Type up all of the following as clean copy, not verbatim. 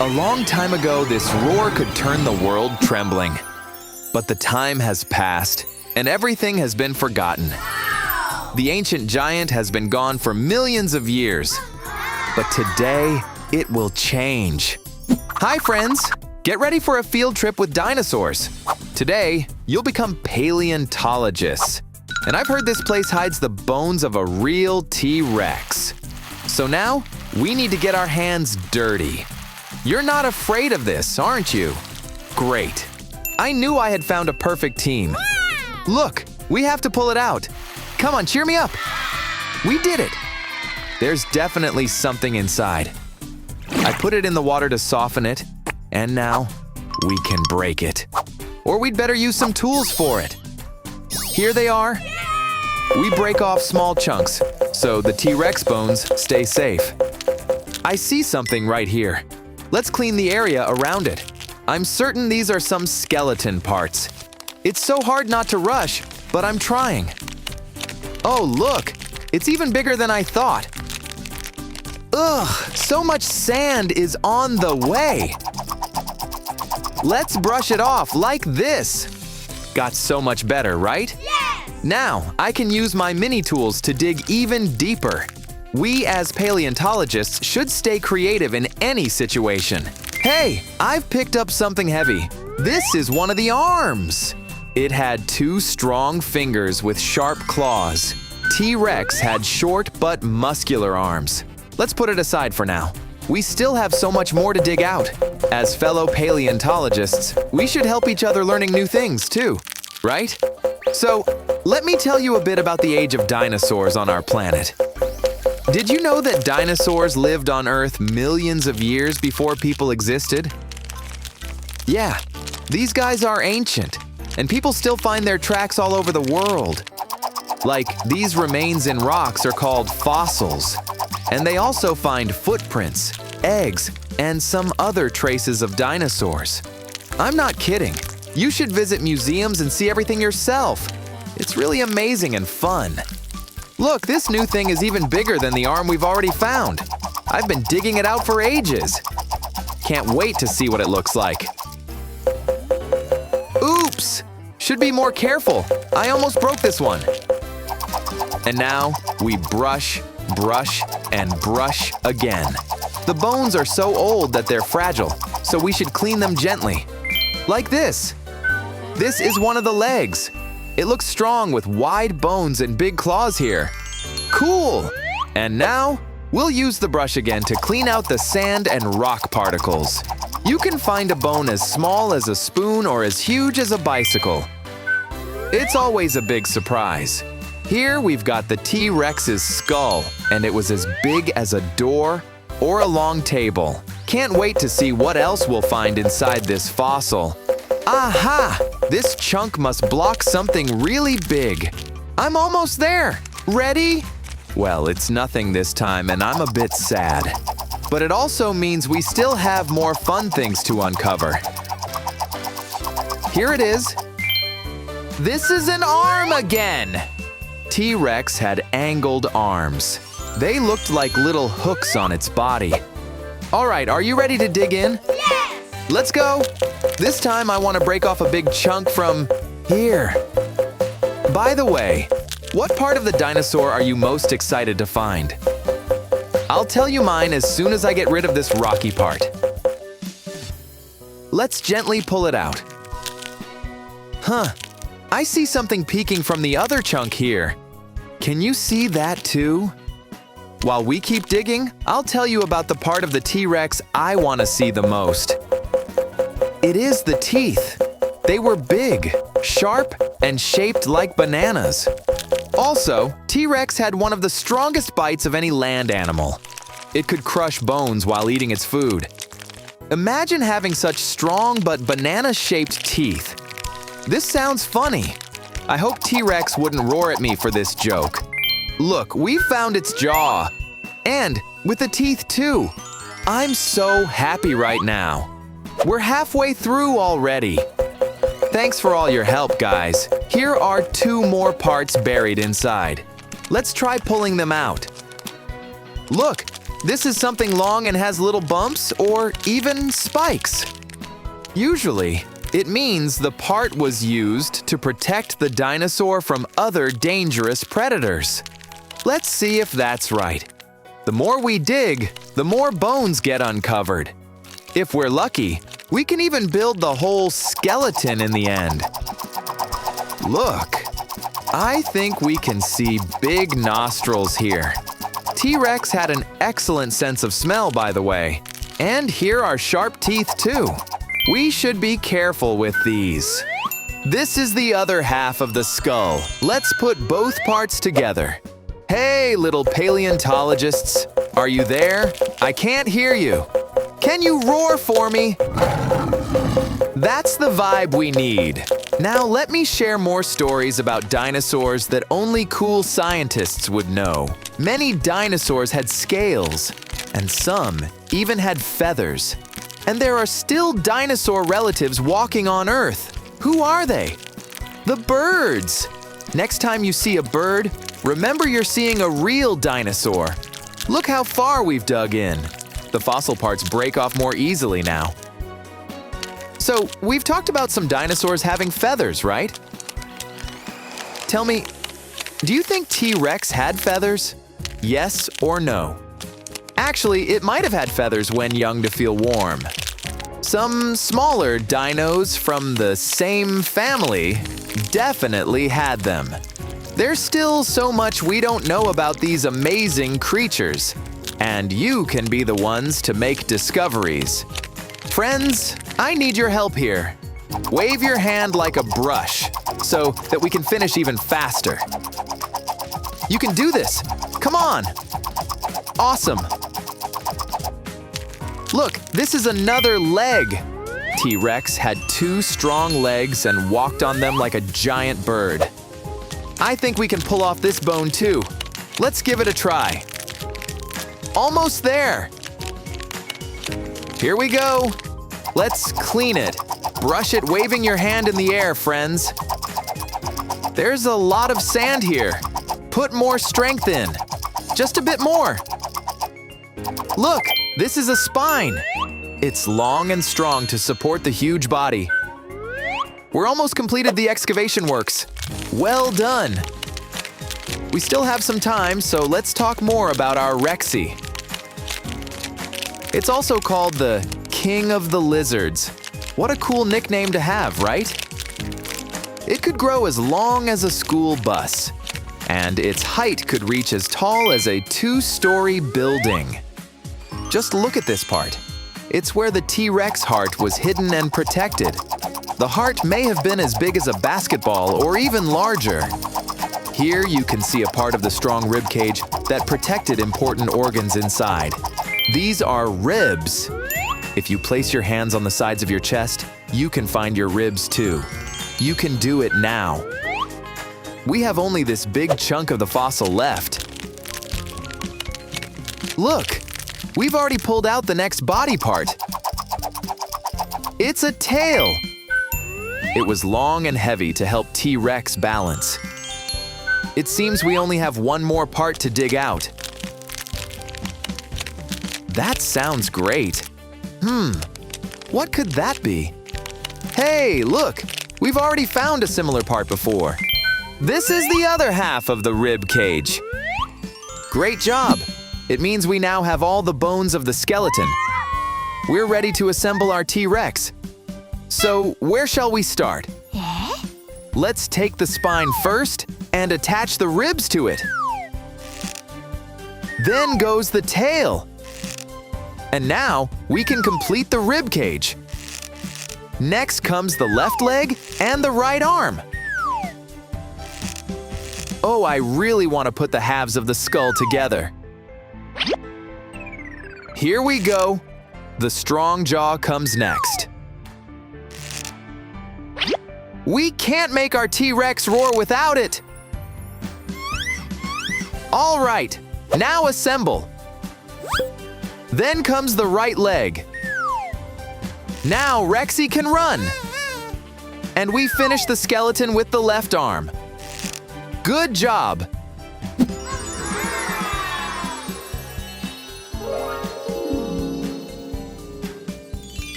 A long time ago, this roar could turn the world trembling. But the time has passed, and everything has been forgotten. The ancient giant has been gone for millions of years. But today, it will change. Hi, friends! Get ready for a field trip with dinosaurs. Today, you'll become paleontologists. And I've heard this place hides the bones of a real T-Rex. So now, we need to get our hands dirty. You're not afraid of this, aren't you? Great. I knew I had found a perfect team. Look, we have to pull it out. Come on, cheer me up. We did it. There's definitely something inside. I put it in the water to soften it, and now we can break it. Or we'd better use some tools for it. Here they are. We break off small chunks, so the T-Rex bones stay safe. I see something right here. Let's clean the area around it. I'm certain these are some skeleton parts. It's so hard not to rush, but I'm trying. Oh, look! It's even bigger than I thought. Ugh, so much sand is on the way. Let's brush it off like this. Got so much better, right? Yes! Now, I can use my mini tools to dig even deeper. We as paleontologists should stay creative in any situation. Hey, I've picked up something heavy. This is one of the arms. It had 2 strong fingers with sharp claws. T-Rex had short but muscular arms. Let's put it aside for now. We still have so much more to dig out. As fellow paleontologists, we should help each other learning new things too, right? So, let me tell you a bit about the age of dinosaurs on our planet. Did you know that dinosaurs lived on Earth millions of years before people existed? Yeah, these guys are ancient, and people still find their tracks all over the world. Like, these remains in rocks are called fossils, and they also find footprints, eggs, and some other traces of dinosaurs. I'm not kidding. You should visit museums and see everything yourself. It's really amazing and fun. Look, this new thing is even bigger than the arm we've already found. I've been digging it out for ages. Can't wait to see what it looks like. Oops! Should be more careful. I almost broke this one. And now, we brush, brush, and brush again. The bones are so old that they're fragile, so we should clean them gently. Like this. This is one of the legs. It looks strong with wide bones and big claws here. Cool! And now, we'll use the brush again to clean out the sand and rock particles. You can find a bone as small as a spoon or as huge as a bicycle. It's always a big surprise. Here we've got the T-Rex's skull, and it was as big as a door or a long table. Can't wait to see what else we'll find inside this fossil. Aha! This chunk must block something really big. I'm almost there. Ready? Well, it's nothing this time, and I'm a bit sad. But it also means we still have more fun things to uncover. Here it is. This is an arm again! T-Rex had angled arms. They looked like little hooks on its body. All right, are you ready to dig in? Yes! Let's go! This time I want to break off a big chunk from here. By the way, what part of the dinosaur are you most excited to find? I'll tell you mine as soon as I get rid of this rocky part. Let's gently pull it out. Huh, I see something peeking from the other chunk here. Can you see that too? While we keep digging, I'll tell you about the part of the T-Rex I want to see the most. It is the teeth. They were big, sharp, and shaped like bananas. Also, T-Rex had one of the strongest bites of any land animal. It could crush bones while eating its food. Imagine having such strong but banana-shaped teeth. This sounds funny. I hope T-Rex wouldn't roar at me for this joke. Look, we found its jaw. And with the teeth too. I'm so happy right now. We're halfway through already. Thanks for all your help, guys. Here are 2 more parts buried inside. Let's try pulling them out. Look, This is something long and has little bumps or even spikes. Usually, it means the part was used to protect the dinosaur from other dangerous predators. Let's see if that's right. The more we dig, the more bones get uncovered. If we're lucky, we can even build the whole skeleton in the end. Look, I think we can see big nostrils here. T-Rex had an excellent sense of smell, by the way. And here are sharp teeth too. We should be careful with these. This is the other half of the skull. Let's put both parts together. Hey, little paleontologists, are you there? I can't hear you. Can you roar for me? That's the vibe we need. Now let me share more stories about dinosaurs that only cool scientists would know. Many dinosaurs had scales, and some even had feathers. And there are still dinosaur relatives walking on Earth. Who are they? The birds. Next time you see a bird, remember you're seeing a real dinosaur. Look how far we've dug in. The fossil parts break off more easily now. So, we've talked about some dinosaurs having feathers, right? Tell me, do you think T-Rex had feathers? Yes or no? Actually, it might have had feathers when young to feel warm. Some smaller dinos from the same family definitely had them. There's still so much we don't know about these amazing creatures, and you can be the ones to make discoveries. Friends, I need your help here. Wave your hand like a brush so that we can finish even faster. You can do this. Come on. Awesome. Look, this is another leg. T-Rex had 2 strong legs and walked on them like a giant bird. I think we can pull off this bone too. Let's give it a try. Almost there. Here we go. Let's clean it. Brush it waving your hand in the air, friends. There's a lot of sand here. Put more strength in. Just a bit more. Look, this is a spine. It's long and strong to support the huge body. We're almost completed the excavation works. Well done. We still have some time, so let's talk more about our Rexy. It's also called the King of the Lizards. What a cool nickname to have, right? It could grow as long as a school bus, and its height could reach as tall as a 2-story building. Just look at this part. It's where the T-Rex heart was hidden and protected. The heart may have been as big as a basketball or even larger. Here you can see a part of the strong rib cage that protected important organs inside. These are ribs. If you place your hands on the sides of your chest, you can find your ribs too. You can do it now. We have only this big chunk of the fossil left. Look, we've already pulled out the next body part. It's a tail. It was long and heavy to help T-Rex balance. It seems we only have one more part to dig out. That sounds great. What could that be? Hey, look! We've already found a similar part before. This is the other half of the rib cage. Great job! It means we now have all the bones of the skeleton. We're ready to assemble our T-Rex. So, where shall we start? Let's take the spine first and attach the ribs to it. Then goes the tail. And now, we can complete the rib cage. Next comes the left leg and the right arm. Oh, I really want to put the halves of the skull together. Here we go. The strong jaw comes next. We can't make our T-Rex roar without it. All right, now assemble. Then comes the right leg. Now Rexy can run. And we finish the skeleton with the left arm. Good job.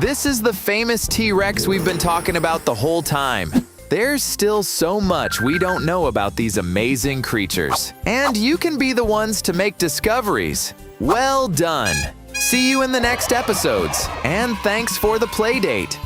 This is the famous T-Rex we've been talking about the whole time. There's still so much we don't know about these amazing creatures. And you can be the ones to make discoveries. Well done! See you in the next episodes, and thanks for the playdate!